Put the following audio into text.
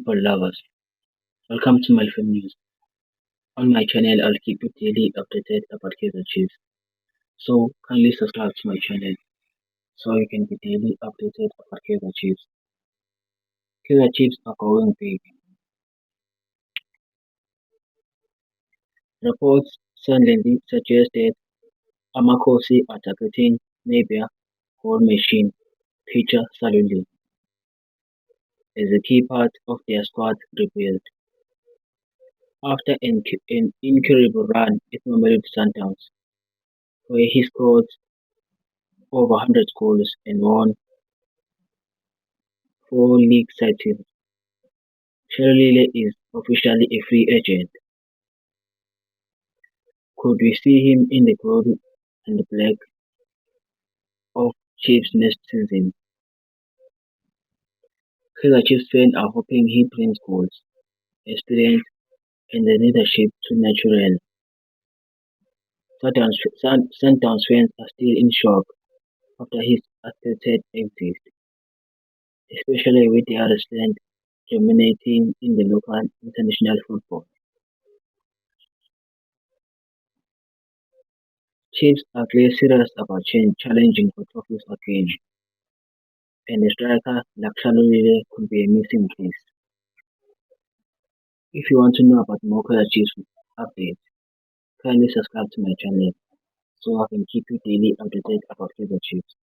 football lovers. Welcome to my film news. On my channel, I'll keep you daily updated about Kaizer Chiefs. So kindly subscribe to my channel so you can be daily updated about Kaizer Chiefs. Kaizer Chiefs are going big. Reports suddenly suggested Amakosi are targeting Nabia Goal Machine Peter Saluli as a key part of their squad rebuild. After an incredible run at Mamelodi Sundowns, where he scored over 100 goals and won 4 league titles, Shalulile is officially a free agent. Could we see him in the gold and black of Chiefs next season? Kaizer Chiefs fans are hoping he brings goals, experience, and the leadership to natural. Sundowns fans are still in shock after his unexpected exit, especially with the Iceland dominating in the local international football. Chiefs are clearly serious about challenging for trophies again, and a striker like Shalulile could be a missing piece. If you want to know about more Kaizer Chiefs updates, kindly subscribe to my channel so I can keep you daily updated about Kaizer Chiefs.